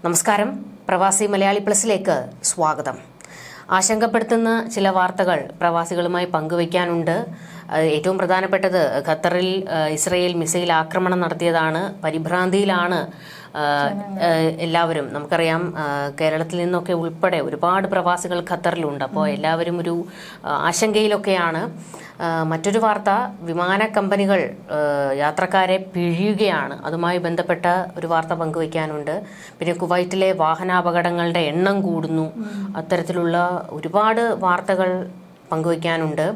നമസ്കാരം. പ്രവാസി മലയാളി പ്ലസിലേക്ക് സ്വാഗതം. ആശങ്കപ്പെടുത്തുന്ന ചില വാർത്തകൾ പ്രവാസികളുമായി പങ്കുവയ്ക്കാനുണ്ട്. ഏറ്റവും പ്രധാനപ്പെട്ടത് ഖത്തറിൽ ഇസ്രയേൽ മിസൈൽ ആക്രമണം നടത്തിയതാണ്. പരിഭ്രാന്തിയിലാണ് എല്ലാവരും. നമുക്കറിയാം, കേരളത്തിൽ നിന്നൊക്കെ ഉൾപ്പെടെ ഒരുപാട് പ്രവാസികൾ ഖത്തറിലുണ്ട്. അപ്പോൾ എല്ലാവരും ഒരു ആശങ്കയിലൊക്കെയാണ്. മറ്റൊരു വാർത്ത, വിമാന കമ്പനികൾ യാത്രക്കാരെ പിഴിയുകയാണ്. അതുമായി ബന്ധപ്പെട്ട ഒരു വാർത്ത പങ്കുവയ്ക്കാനുണ്ട്. പിന്നെ കുവൈറ്റിലെ വാഹനാപകടങ്ങളുടെ എണ്ണം കൂടുന്നു. അത്തരത്തിലുള്ള ഒരുപാട് വാർത്തകൾ പങ്കുവയ്ക്കാനുണ്ട്.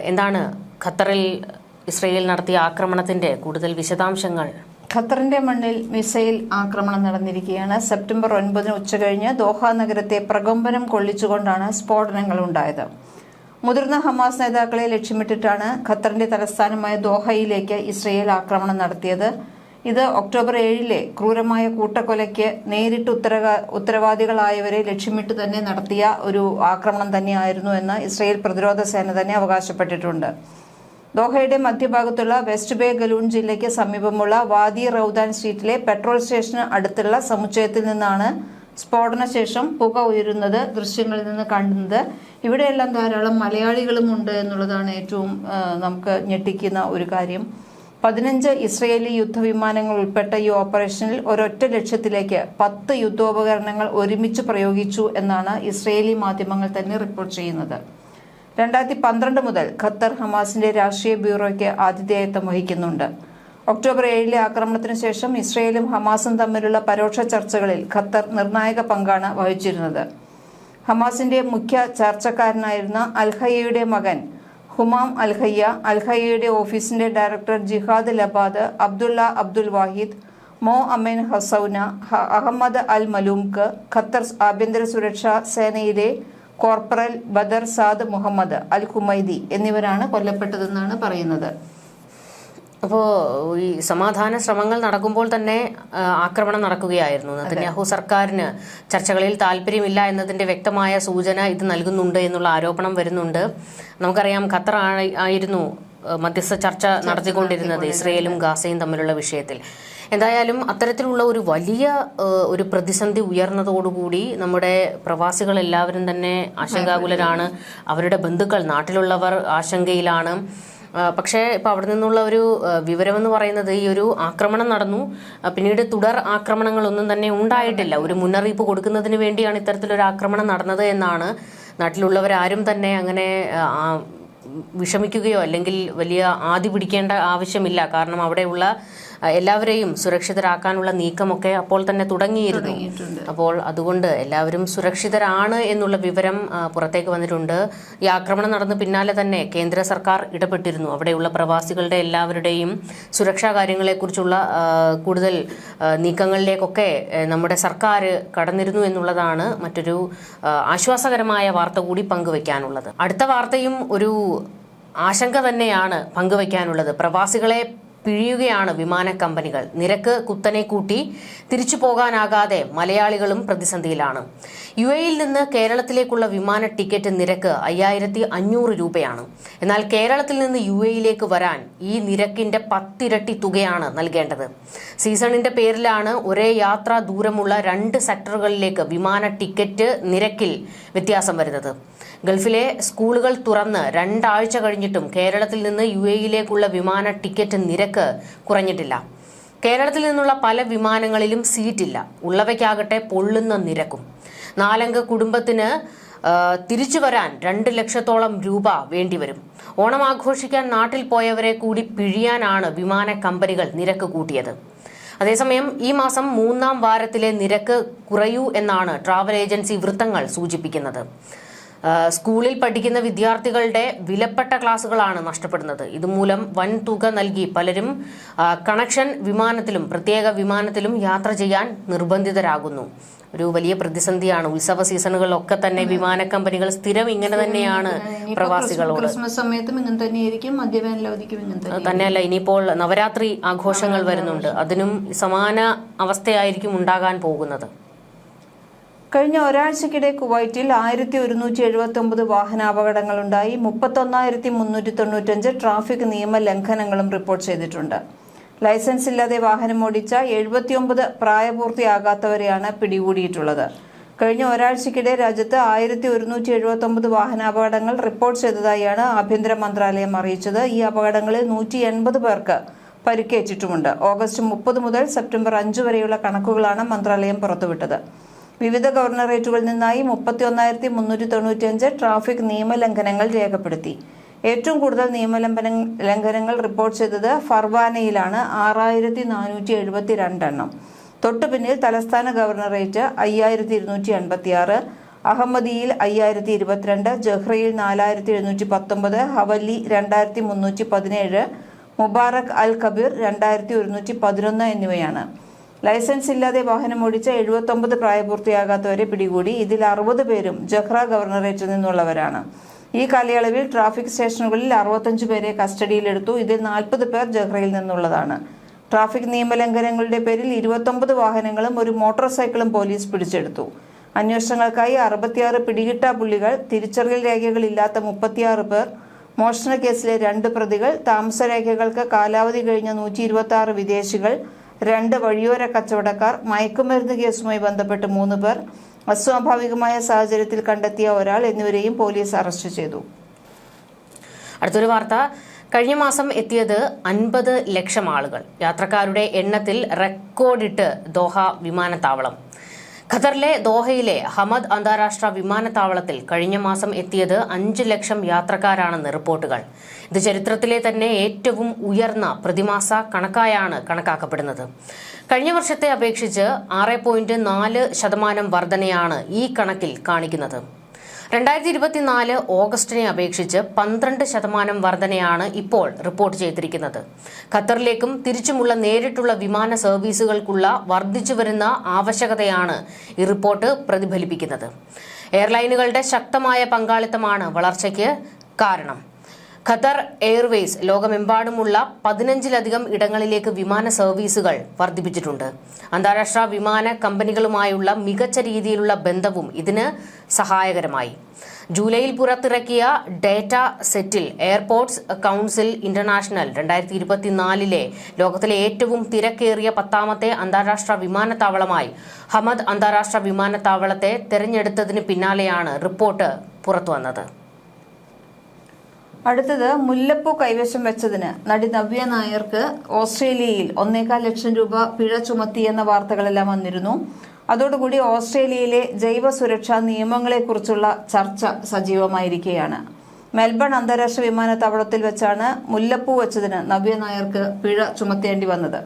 എന്താണ് ഖത്തറിൽ ഇസ്രയേൽ നടത്തിയ ആക്രമണത്തിന്റെ കൂടുതൽ വിശദാംശങ്ങൾ? ഖത്തറിന്റെ മണ്ണിൽ മിസൈൽ ആക്രമണം നടന്നിരിക്കുകയാണ്. സെപ്റ്റംബർ 9 ഉച്ചകഴിഞ്ഞ് ദോഹ നഗരത്തെ പ്രകമ്പനം കൊള്ളിച്ചുകൊണ്ടാണ് സ്ഫോടനങ്ങൾ ഉണ്ടായത്. മുതിർന്ന ഹമാസ് നേതാക്കളെ ലക്ഷ്യമിട്ടിട്ടാണ് ഖത്തറിന്റെ തലസ്ഥാനമായ ദോഹയിലേക്ക് ഇസ്രയേൽ ആക്രമണം നടത്തിയത്. ഇത് ഒക്ടോബർ 7 ക്രൂരമായ കൂട്ടക്കൊലയ്ക്ക് നേരിട്ട് ഉത്തരവാദികളായവരെ ലക്ഷ്യമിട്ട് തന്നെ നടത്തിയ ഒരു ആക്രമണം തന്നെയായിരുന്നു എന്ന് ഇസ്രയേൽ പ്രതിരോധ സേന തന്നെ അവകാശപ്പെട്ടിട്ടുണ്ട്. ദോഹയുടെ മധ്യഭാഗത്തുള്ള വെസ്റ്റ് ബേ ഗലൂൺ ജില്ലയ്ക്ക് സമീപമുള്ള വാദി റൌദാൻ സ്ട്രീറ്റിലെ പെട്രോൾ സ്റ്റേഷന് അടുത്തുള്ള സമുച്ചയത്തിൽ നിന്നാണ് സ്ഫോടനശേഷം പുക ഉയരുന്നത് ദൃശ്യങ്ങളിൽ നിന്ന് കാണുന്നത്. ഇവിടെയെല്ലാം ധാരാളം മലയാളികളും ഉണ്ട് എന്നുള്ളതാണ് ഏറ്റവും നമുക്ക് ഞെട്ടിക്കുന്ന ഒരു കാര്യം. 15 ഇസ്രയേലി യുദ്ധവിമാനങ്ങൾ ഉൾപ്പെട്ട ഈ ഓപ്പറേഷനിൽ ഒരൊറ്റ ലക്ഷ്യത്തിലേക്ക് 10 യുദ്ധോപകരണങ്ങൾ ഒരുമിച്ച് പ്രയോഗിച്ചു എന്നാണ് ഇസ്രയേലി മാധ്യമങ്ങൾ തന്നെ റിപ്പോർട്ട് ചെയ്യുന്നത്. 2012 മുതൽ ഖത്തർ ഹമാസിന്റെ രാഷ്ട്രീയ ബ്യൂറോയ്ക്ക് ആതിഥേയത്വം വഹിക്കുന്നുണ്ട്. ഒക്ടോബർ 7 ആക്രമണത്തിന് ശേഷം ഇസ്രയേലും ഹമാസും തമ്മിലുള്ള പരോക്ഷ ചർച്ചകളിൽ ഖത്തർ നിർണായക പങ്കാണ് വഹിച്ചിരുന്നത്. ഹമാസിന്റെ മുഖ്യ ചർച്ചക്കാരനായിരുന്ന അൽഹയ്യയുടെ മകൻ ഹുമാം അൽഹയ്യയുടെ ഓഫീസിന്റെ ഡയറക്ടർ ജിഹാദ് ലബാദ്, അബ്ദുൽ വാഹിദ്, മോ അമൻ ഹസൌന, അഹമ്മദ് അൽ മലൂംക്ക്, ഖത്തർ ആഭ്യന്തര സുരക്ഷാ സേനയിലെ കോർപ്പറൽ ബദർ സാദ് മുഹമ്മദ് അൽ ഖുമൈദി എന്നിവരാണ് കൊല്ലപ്പെട്ടതെന്നാണ് പറയുന്നത്. അപ്പോൾ ഈ സമാധാന ശ്രമങ്ങൾ നടക്കുമ്പോൾ തന്നെ ആക്രമണം നടക്കുകയായിരുന്നു. നെതന്യാഹു സർക്കാരിന് ചർച്ചകളിൽ താല്പര്യമില്ല എന്നതിന്റെ വ്യക്തമായ സൂചന ഇത് നൽകുന്നുണ്ട് എന്നുള്ള ആരോപണം വരുന്നുണ്ട്. നമുക്കറിയാം, ഖത്തർ ആയിരുന്നു മധ്യസ്ഥ ചർച്ച നടത്തിക്കൊണ്ടിരുന്നത് ഇസ്രയേലും ഗാസയും തമ്മിലുള്ള വിഷയത്തിൽ. എന്തായാലും അത്തരത്തിലുള്ള ഒരു വലിയ ഒരു പ്രതിസന്ധി ഉയർന്നതോടുകൂടി നമ്മുടെ പ്രവാസികൾ എല്ലാവരും തന്നെ ആശങ്കാകുലരാണ്. അവരുടെ ബന്ധുക്കൾ, നാട്ടിലുള്ളവർ ആശങ്കയിലാണ്. പക്ഷേ ഇപ്പം അവിടെ നിന്നുള്ള ഒരു വിവരമെന്ന് പറയുന്നത്, ഈ ഒരു ആക്രമണം നടന്നു, പിന്നീട് തുടർ ആക്രമണങ്ങളൊന്നും തന്നെ ഉണ്ടായിട്ടില്ല. ഒരു മുന്നറിയിപ്പ് കൊടുക്കുന്നതിന് വേണ്ടിയാണ് ഇത്തരത്തിലൊരു ആക്രമണം നടന്നത് എന്നാണ്. നാട്ടിലുള്ളവരാരും തന്നെ അങ്ങനെ വിഷമിക്കുകയോ അല്ലെങ്കിൽ വലിയ ആദി പിടിക്കേണ്ട ആവശ്യമില്ല. കാരണം അവിടെയുള്ള എല്ലാവരെയും സുരക്ഷിതരാക്കാനുള്ള നീക്കമൊക്കെ അപ്പോൾ തന്നെ തുടങ്ങിയിരുന്നു. അപ്പോൾ അതുകൊണ്ട് എല്ലാവരും സുരക്ഷിതരാണ് എന്നുള്ള വിവരം പുറത്തേക്ക് വന്നിട്ടുണ്ട്. ഈ ആക്രമണം നടന്ന പിന്നാലെ തന്നെ കേന്ദ്ര സർക്കാർ ഇടപെട്ടിരുന്നു. അവിടെയുള്ള പ്രവാസികളുടെ എല്ലാവരുടെയും സുരക്ഷാ കാര്യങ്ങളെക്കുറിച്ചുള്ള കൂടുതൽ നീക്കങ്ങളിലേക്കൊക്കെ നമ്മുടെ സർക്കാർ കടന്നിരുന്നു എന്നുള്ളതാണ് മറ്റൊരു ആശ്വാസകരമായ വാർത്ത കൂടി പങ്കുവയ്ക്കാനുള്ളത്. അടുത്ത വാർത്തയും ഒരു ആശങ്ക തന്നെയാണ് പങ്കുവയ്ക്കാനുള്ളത്. പ്രവാസികളെ പിഴിയുകയാണ് വിമാന കമ്പനികൾ. നിരക്ക് കുത്തനെ കൂട്ടി തിരിച്ചു പോകാനാകാതെ മലയാളികളും പ്രതിസന്ധിയിലാണ്. UAE-യിൽ നിന്ന് കേരളത്തിലേക്കുള്ള വിമാന ടിക്കറ്റ് നിരക്ക് 5500 രൂപയാണ്. എന്നാൽ കേരളത്തിൽ നിന്ന് UAE-യിലേക്ക് വരാൻ ഈ നിരക്കിന്റെ 10 ഇരട്ടി തുകയാണ് നൽകേണ്ടത്. സീസണിന്റെ പേരിലാണ് ഒരേ യാത്രാ ദൂരമുള്ള 2 സെക്ടറുകളിലേക്ക് വിമാന ടിക്കറ്റ് നിരക്കിൽ വ്യത്യാസം വരുന്നത്. ഗൾഫിലെ സ്കൂളുകൾ തുറന്ന് 2 ആഴ്ച കഴിഞ്ഞിട്ടും കേരളത്തിൽ നിന്ന് UAE-യിലേക്കുള്ള വിമാന ടിക്കറ്റ് നിരക്ക് കുറഞ്ഞിട്ടില്ല. കേരളത്തിൽ നിന്നുള്ള പല വിമാനങ്ങളിലും സീറ്റില്ല. ഉള്ളവയ്ക്കാകട്ടെ പൊള്ളുന്ന നിരക്കും. 4 അംഗ കുടുംബത്തിന് തിരിച്ചു വരാൻ 2 ലക്ഷത്തോളം രൂപ വേണ്ടിവരും. ഓണം ആഘോഷിക്കാൻ നാട്ടിൽ പോയവരെ കൂടി പിഴിയാനാണ് വിമാന കമ്പനികൾ നിരക്ക് കൂട്ടിയത്. അതേസമയം ഈ മാസം 3-ാം വാരത്തിലെ നിരക്ക് കുറയൂ എന്നാണ് ട്രാവൽ ഏജൻസി വൃത്തങ്ങൾ സൂചിപ്പിക്കുന്നത്. സ്കൂളിൽ പഠിക്കുന്ന വിദ്യാർത്ഥികളുടെ വിലപ്പെട്ട ക്ലാസുകളാണ് നഷ്ടപ്പെടുന്നത്. ഇതുമൂലം വൻ തുക നൽകി പലരും കണക്ഷൻ വിമാനത്തിലും പ്രത്യേക വിമാനത്തിലും യാത്ര ചെയ്യാൻ നിർബന്ധിതരാകുന്നു. ഒരു വലിയ പ്രതിസന്ധിയാണ്. ഉത്സവ സീസണുകളിലൊക്കെ തന്നെ വിമാന കമ്പനികൾ സ്ഥിരം ഇങ്ങനെ തന്നെയാണ് പ്രവാസികളോട്. ക്രിസ്മസ് സമയത്തും ഇങ്ങനെ തന്നെയായിരിക്കും, മധ്യവേനലവധിക്കും ഇങ്ങനെ തന്നെയല്ല. ഇനിയിപ്പോൾ നവരാത്രി ആഘോഷങ്ങൾ വരുന്നുണ്ട്. അതിനും സമാന അവസ്ഥയായിരിക്കും ഉണ്ടാകാൻ പോകുന്നത്. കഴിഞ്ഞ ഒരാഴ്ചക്കിടെ കുവൈറ്റിൽ 1179 വാഹനാപകടങ്ങളുണ്ടായി. 31,395 ട്രാഫിക് നിയമ ലംഘനങ്ങളും റിപ്പോർട്ട് ചെയ്തിട്ടുണ്ട്. ലൈസൻസ് ഇല്ലാതെ വാഹനമോടിച്ച 79 പ്രായപൂർത്തിയാകാത്തവരെയാണ് പിടികൂടിയിട്ടുള്ളത്. കഴിഞ്ഞ ഒരാഴ്ചയ്ക്കിടെ രാജ്യത്ത് 1179 വാഹനാപകടങ്ങൾ റിപ്പോർട്ട് ചെയ്തതായാണ് ആഭ്യന്തര മന്ത്രാലയം അറിയിച്ചത്. ഈ അപകടങ്ങളിൽ 180 പേർക്ക് പരിക്കേറ്റിട്ടുമുണ്ട്. ഓഗസ്റ്റ് 30 മുതൽ സെപ്റ്റംബർ 5 വരെയുള്ള കണക്കുകളാണ് മന്ത്രാലയം പുറത്തുവിട്ടത്. വിവിധ ഗവർണറേറ്റുകളിൽ നിന്നായി 31,395 ട്രാഫിക് നിയമലംഘനങ്ങൾ രേഖപ്പെടുത്തി. ഏറ്റവും കൂടുതൽ നിയമലംഘനങ്ങൾ റിപ്പോർട്ട് ചെയ്തത് ഫർവാനയിലാണ്, 6,472 എണ്ണം. തൊട്ടു പിന്നിൽ തലസ്ഥാന ഗവർണറേറ്റ് 5,286, അഹമ്മദിയിൽ 5,022, ജഹ്റയിൽ 4,719, ഹവല്ലി 2,317, മുബാറക് അൽ കബീർ 2,111 എന്നിവയാണ്. ലൈസൻസ് ഇല്ലാതെ വാഹനമോടിച്ച 79 പ്രായപൂർത്തിയാകാത്തവരെ പിടികൂടി. ഇതിൽ 60 പേരും ജഹ്റ ഗവർണറേറ്റിൽ നിന്നുള്ളവരാണ്. ഈ കാലയളവിൽ ട്രാഫിക് സ്റ്റേഷനുകളിൽ 65 പേരെ കസ്റ്റഡിയിലെടുത്തു. ഇതിൽ 40 പേർ ജഹ്റയിൽ നിന്നുള്ളതാണ്. ട്രാഫിക് നിയമലംഘനങ്ങളുടെ പേരിൽ 29 വാഹനങ്ങളും ഒരു മോട്ടോർ സൈക്കിളും പോലീസ് പിടിച്ചെടുത്തു. അന്വേഷണങ്ങൾക്കായി 66 പിടികിട്ടാപ്പുള്ളികൾ, തിരിച്ചറിയൽ രേഖകളില്ലാത്ത 36 പേർ, മോഷണ കേസിലെ 2 പ്രതികൾ, താമസരേഖകൾക്ക് കാലാവധി കഴിഞ്ഞ 126 വിദേശികൾ, 2 വഴിയോര കച്ചവടക്കാർ, മയക്കുമരുന്ന് കേസുമായി ബന്ധപ്പെട്ട് 3 പേർ, അസ്വാഭാവികമായ സാഹചര്യത്തിൽ കണ്ടെത്തിയ ഒരാൾ എന്നിവരെയും പോലീസ് അറസ്റ്റ് ചെയ്തു. അടുത്തൊരു വാർത്ത. കഴിഞ്ഞ മാസം എത്തിയത് 50 ലക്ഷം ആളുകൾ. യാത്രക്കാരുടെ എണ്ണത്തിൽ റെക്കോർഡിട്ട് ദോഹ വിമാനത്താവളം. ഖത്തറിലെ ദോഹയിലെ ഹമദ് അന്താരാഷ്ട്ര വിമാനത്താവളത്തിൽ കഴിഞ്ഞ മാസം എത്തിയത് 5 ലക്ഷം യാത്രക്കാരാണെന്ന് റിപ്പോർട്ടുകൾ. ഇത് ചരിത്രത്തിലെ തന്നെ ഏറ്റവും ഉയർന്ന പ്രതിമാസ കണക്കായാണ് കണക്കാക്കപ്പെടുന്നത്. കഴിഞ്ഞ വർഷത്തെ അപേക്ഷിച്ച് 6.4% വർധനയാണ് ഈ കണക്കിൽ കാണിക്കുന്നത്. 2024 ഓഗസ്റ്റിനെ അപേക്ഷിച്ച് 12% വർധനയാണ് ഇപ്പോൾ റിപ്പോർട്ട് ചെയ്തിരിക്കുന്നത്. ഖത്തറിലേക്കും തിരിച്ചുമുള്ള നേരിട്ടുള്ള വിമാന സർവീസുകൾക്കുള്ള വർദ്ധിച്ചുവരുന്ന ആവശ്യകതയാണ് ഈ റിപ്പോർട്ട് പ്രതിഫലിപ്പിക്കുന്നത്. എയർലൈനുകളുടെ ശക്തമായ പങ്കാളിത്തമാണ് വളർച്ചയ്ക്ക് കാരണം. ഖത്തർ എയർവേസ് ലോകമെമ്പാടുമുള്ള 15ലധികം ഇടങ്ങളിലേക്ക് വിമാന സർവീസുകൾ വർദ്ധിപ്പിച്ചിട്ടുണ്ട്. അന്താരാഷ്ട്ര വിമാന കമ്പനികളുമായുള്ള മികച്ച രീതിയിലുള്ള ബന്ധവും ഇതിന് സഹായകരമായി. ജൂലൈയിൽ പുറത്തിറക്കിയ ഡേറ്റ സെറ്റിൽ എയർപോർട്ട്സ് കൗൺസിൽ ഇന്റർനാഷണൽ 2024 ലോകത്തിലെ ഏറ്റവും തിരക്കേറിയ 10ാമത്തെ അന്താരാഷ്ട്ര വിമാനത്താവളമായി ഹമദ് അന്താരാഷ്ട്ര വിമാനത്താവളത്തെ തെരഞ്ഞെടുത്തതിന് പിന്നാലെയാണ് റിപ്പോർട്ട് പുറത്തുവന്നത്. അടുത്തത്, മുല്ലപ്പൂ കൈവശം വെച്ചതിന് നടി നവ്യ നായർക്ക് ഓസ്ട്രേലിയയിൽ 1.25 ലക്ഷം രൂപ പിഴ ചുമത്തിയെന്ന വാർത്തകളെല്ലാം വന്നിരുന്നു. അതോടുകൂടി ഓസ്ട്രേലിയയിലെ ജൈവ സുരക്ഷാ നിയമങ്ങളെക്കുറിച്ചുള്ള ചർച്ച സജീവമായിരിക്കുകയാണ്. മെൽബൺ അന്താരാഷ്ട്ര വിമാനത്താവളത്തിൽ വെച്ചാണ് മുല്ലപ്പൂ വെച്ചതിന് നവ്യ നായർക്ക് പിഴ ചുമത്തേണ്ടി വന്നത്.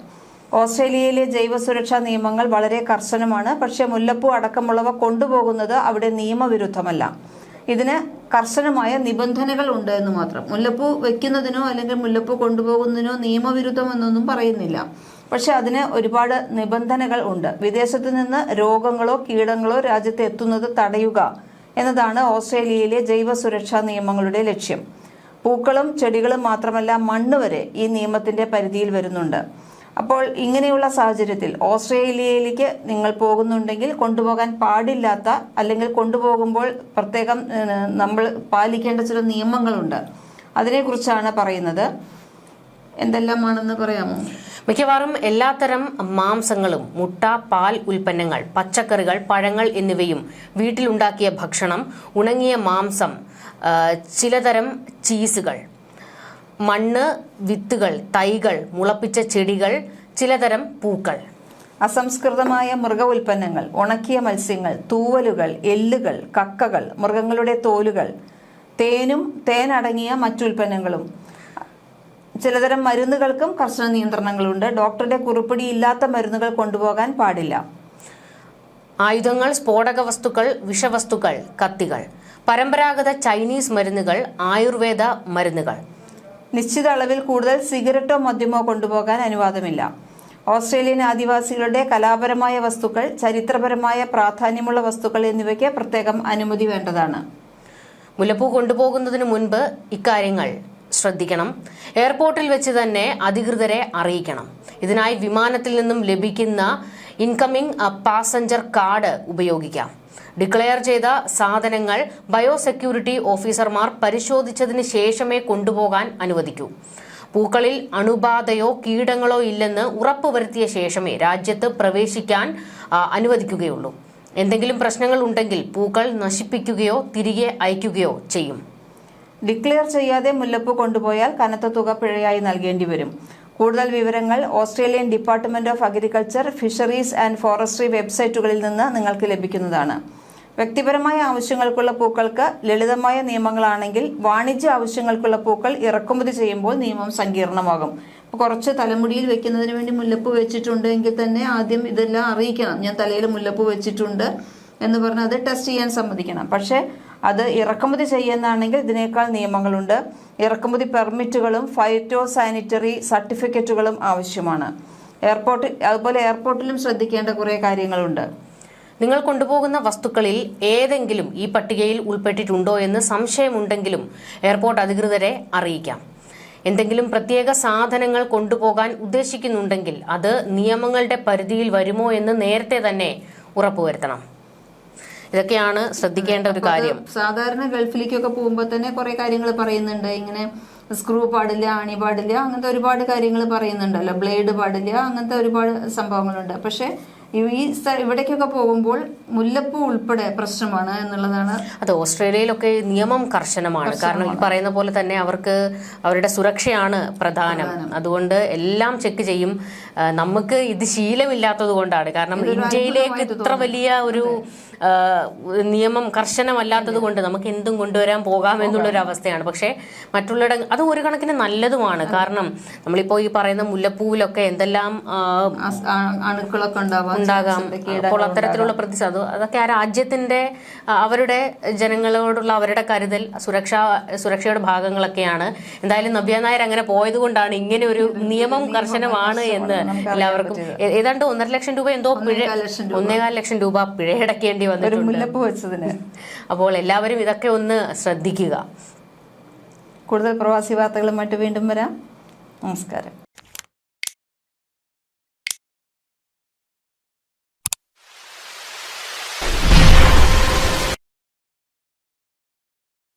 ഓസ്ട്രേലിയയിലെ ജൈവ സുരക്ഷാ നിയമങ്ങൾ വളരെ കർശനമാണ്. പക്ഷേ മുല്ലപ്പൂ അടക്കമുള്ളവ കൊണ്ടുപോകുന്നത് അവിടെ നിയമവിരുദ്ധമല്ല. ഇതിന് കർശനമായ നിബന്ധനകൾ ഉണ്ട് എന്ന് മാത്രം. മുല്ലപ്പൂ വെക്കുന്നതിനോ അല്ലെങ്കിൽ മുല്ലപ്പൂ കൊണ്ടുപോകുന്നതിനോ നിയമവിരുദ്ധമെന്നൊന്നും പറയുന്നില്ല. പക്ഷെ അതിന് ഒരുപാട് നിബന്ധനകൾ ഉണ്ട്. വിദേശത്ത് നിന്ന് രോഗങ്ങളോ കീടങ്ങളോ രാജ്യത്ത് എത്തുന്നത് തടയുക എന്നതാണ് ഓസ്ട്രേലിയയിലെ ജൈവ സുരക്ഷാ നിയമങ്ങളുടെ ലക്ഷ്യം. പൂക്കളും ചെടികളും മാത്രമല്ല, മണ്ണ് വരെ ഈ നിയമത്തിന്റെ പരിധിയിൽ വരുന്നുണ്ട്. അപ്പോൾ ഇങ്ങനെയുള്ള സാഹചര്യത്തിൽ ഓസ്ട്രേലിയയിലേക്ക് നിങ്ങൾ പോകുന്നുണ്ടെങ്കിൽ കൊണ്ടുപോകാൻ പാടില്ലാത്ത അല്ലെങ്കിൽ കൊണ്ടുപോകുമ്പോൾ പ്രത്യേകം നമ്മൾ പാലിക്കേണ്ട ചില നിയമങ്ങളുണ്ട്. അതിനെക്കുറിച്ചാണ് പറയുന്നത്. എന്തെല്ലാമാണെന്ന് പറയാമോ? മിക്കവാറും എല്ലാത്തരം മാംസങ്ങളും, മുട്ട, പാൽ ഉൽപ്പന്നങ്ങൾ, പച്ചക്കറികൾ, പഴങ്ങൾ എന്നിവയും, വീട്ടിലുണ്ടാക്കിയ ഭക്ഷണം, ഉണങ്ങിയ മാംസം, ചിലതരം ചീസുകൾ, മണ്ണ്, വിത്തുകൾ, തൈകൾ, മുളപ്പിച്ച ചെടികൾ, ചിലതരം പൂക്കൾ, അസംസ്കൃതമായ മൃഗ ഉൽപ്പന്നങ്ങൾ, ഉണക്കിയ മത്സ്യങ്ങൾ, തൂവലുകൾ, എല്ലുകൾ, കക്കകൾ, മൃഗങ്ങളുടെ തോലുകൾ, തേനടങ്ങിയ മറ്റുൽപ്പന്നങ്ങളും. ചിലതരം മരുന്നുകൾക്കും കർശന നിയന്ത്രണങ്ങളുണ്ട്. ഡോക്ടറുടെ കുറിപ്പടി ഇല്ലാത്ത മരുന്നുകൾ കൊണ്ടുപോകാൻ പാടില്ല. ആയുധങ്ങൾ, സ്ഫോടക വസ്തുക്കൾ, വിഷവസ്തുക്കൾ, കത്തികൾ, പരമ്പരാഗത ചൈനീസ് മരുന്നുകൾ, ആയുർവേദ മരുന്നുകൾ. നിശ്ചിത അളവിൽ കൂടുതൽ സിഗരറ്റോ മദ്യമോ കൊണ്ടുപോകാൻ അനുവാദമില്ല. ഓസ്ട്രേലിയൻ ആദിവാസികളുടെ കലാപരമായ വസ്തുക്കൾ, ചരിത്രപരമായ പ്രാധാന്യമുള്ള വസ്തുക്കൾ എന്നിവയ്ക്ക് പ്രത്യേകം അനുമതി വേണ്ടതാണ്. മുല്ലപ്പൂ കൊണ്ടുപോകുന്നതിന് മുൻപ് ഇക്കാര്യങ്ങൾ ശ്രദ്ധിക്കണം. എയർപോർട്ടിൽ വെച്ച് തന്നെ അധികൃതരെ അറിയിക്കണം. ഇതിനായി വിമാനത്തിൽ നിന്നും ലഭിക്കുന്ന ഇൻകമിംഗ് പാസഞ്ചർ കാർഡ് ഉപയോഗിക്കാം. ഡിക്ലെയർ ചെയ്ത സാധനങ്ങൾ ബയോസെക്യൂരിറ്റി ഓഫീസർമാർ പരിശോധിച്ചതിന് ശേഷമേ കൊണ്ടുപോകാൻ അനുവദിക്കൂ. പൂക്കളിൽ അണുബാധയോ കീടങ്ങളോ ഇല്ലെന്ന് ഉറപ്പുവരുത്തിയ ശേഷമേ രാജ്യത്ത് പ്രവേശിക്കാൻ അനുവദിക്കുകയുള്ളൂ. എന്തെങ്കിലും പ്രശ്നങ്ങൾ ഉണ്ടെങ്കിൽ പൂക്കൾ നശിപ്പിക്കുകയോ തിരികെ അയക്കുകയോ ചെയ്യും. ഡിക്ലെയർ ചെയ്യാതെ മുല്ലപ്പൂ കൊണ്ടുപോയാൽ കനത്ത തുക പിഴയായി നൽകേണ്ടി വരും. കൂടുതൽ വിവരങ്ങൾ Australian department of agriculture, fisheries and forestry വെബ്സൈറ്റുകളിൽ നിന്ന് നിങ്ങൾക്ക് ലഭിക്കുന്നതാണ്. വ്യക്തിപരമായ ആവശ്യങ്ങൾക്കുള്ള പൂക്കൾക്ക് ലളിതമായ നിയമങ്ങളാണെങ്കിൽ വാണിജ്യ ആവശ്യങ്ങൾക്കുള്ള പൂക്കൾ ഇറക്കുമതി ചെയ്യുമ്പോൾ നിയമം സങ്കീർണമാകും. ഇപ്പോൾ കുറച്ച് തലമുടിയിൽ വെക്കുന്നതിന് വേണ്ടി മുല്ലപ്പൂ വെച്ചിട്ടുണ്ട് എങ്കിൽ തന്നെ ആദ്യം ഇതെല്ലാം അറിയിക്കണം. ഞാൻ തലയിൽ മുല്ലപ്പൂ വെച്ചിട്ടുണ്ട് എന്ന് പറഞ്ഞ് അത് ടെസ്റ്റ് ചെയ്യാൻ സമ്മതിക്കണം. പക്ഷേ അത് ഇറക്കുമതി ചെയ്യുന്നതാണെങ്കിൽ ഇതിനേക്കാൾ നിയമങ്ങളുണ്ട്. ഇറക്കുമതി പെർമിറ്റുകളും ഫൈറ്റോ സാനിറ്ററി സർട്ടിഫിക്കറ്റുകളും ആവശ്യമാണ്. അതുപോലെ എയർപോർട്ടിലും ശ്രദ്ധിക്കേണ്ട കുറേ കാര്യങ്ങളുണ്ട്. നിങ്ങൾ കൊണ്ടുപോകുന്ന വസ്തുക്കളിൽ ഏതെങ്കിലും ഈ പട്ടികയിൽ ഉൾപ്പെട്ടിട്ടുണ്ടോ എന്ന് സംശയമുണ്ടെങ്കിലും എയർപോർട്ട് അധികൃതരെ അറിയിക്കാം. എന്തെങ്കിലും പ്രത്യേക സാധനങ്ങൾ കൊണ്ടുപോകാൻ ഉദ്ദേശിക്കുന്നുണ്ടെങ്കിൽ അത് നിയമങ്ങളുടെ പരിധിയിൽ വരുമോ എന്ന് നേരത്തെ തന്നെ ഉറപ്പുവരുത്തണം. ഇതൊക്കെയാണ് ശ്രദ്ധിക്കേണ്ട ഒരു കാര്യം. സാധാരണ ഗൾഫിലേക്കൊക്കെ പോകുമ്പോൾ തന്നെ കുറെ കാര്യങ്ങൾ പറയുന്നുണ്ട്. ഇങ്ങനെ സ്ക്രൂ പാടില്ല, ആണി പാടില്ല, അങ്ങനത്തെ ഒരുപാട് കാര്യങ്ങൾ പറയുന്നുണ്ടല്ലോ. ബ്ലേഡ് പാടില്ല, അങ്ങനത്തെ ഒരുപാട് സംഭവങ്ങളുണ്ട്. പക്ഷെ ഇവിടേക്കൊക്കെ പോകുമ്പോൾ മുല്ലപ്പൂ ഉൾപ്പെടെ പ്രശ്നമാണ് എന്നുള്ളതാണ്. അത് ഓസ്ട്രേലിയയിലൊക്കെ നിയമം കർശനമാണ്. കാരണം ഈ പറയുന്ന പോലെ തന്നെ അവർക്ക് അവരുടെ സുരക്ഷയാണ് പ്രധാനം. അതുകൊണ്ട് എല്ലാം ചെക്ക് ചെയ്യും. നമുക്ക് ഇത് ശീലമില്ലാത്തത് കൊണ്ടാണ്. കാരണം ഇന്ത്യയിലേക്ക് ഇത്ര വലിയ ഒരു നിയമം കർശനമല്ലാത്തത് കൊണ്ട് നമുക്ക് എന്തും കൊണ്ടുവരാൻ പോകാം എന്നുള്ളൊരു അവസ്ഥയാണ്. പക്ഷേ മറ്റുള്ള അത് ഒരു കണക്കിന് നല്ലതുമാണ്. കാരണം നമ്മളിപ്പോൾ ഈ പറയുന്ന മുല്ലപ്പൂവിലൊക്കെ എന്തെല്ലാം അണുക്കളൊക്കെ ഉണ്ടാകാം. അപ്പോൾ അത്തരത്തിലുള്ള പ്രതിസന്ധി അതൊക്കെ ആ രാജ്യത്തിന്റെ അവരുടെ ജനങ്ങളോടുള്ള അവരുടെ കരുതൽ, സുരക്ഷയുടെ ഭാഗങ്ങളൊക്കെയാണ്. എന്തായാലും നവ്യ നായർ അങ്ങനെ പോയത് കൊണ്ടാണ് ഇങ്ങനെ ഒരു നിയമം കർശനമാണ് എന്ന് എല്ലാവർക്കും. ഏതാണ്ട് 1.5 ലക്ഷം രൂപ എന്തോ 1.25 ലക്ഷം രൂപ പിഴയടക്കേണ്ടി വന്നിട്ടുണ്ട്. അപ്പോൾ എല്ലാവരും ഇതൊക്കെ ഒന്ന് ശ്രദ്ധിക്കുക. കൂടുതൽ പ്രവാസി വാർത്തകളുമായിട്ട് വീണ്ടും വരാം. നമസ്കാരം.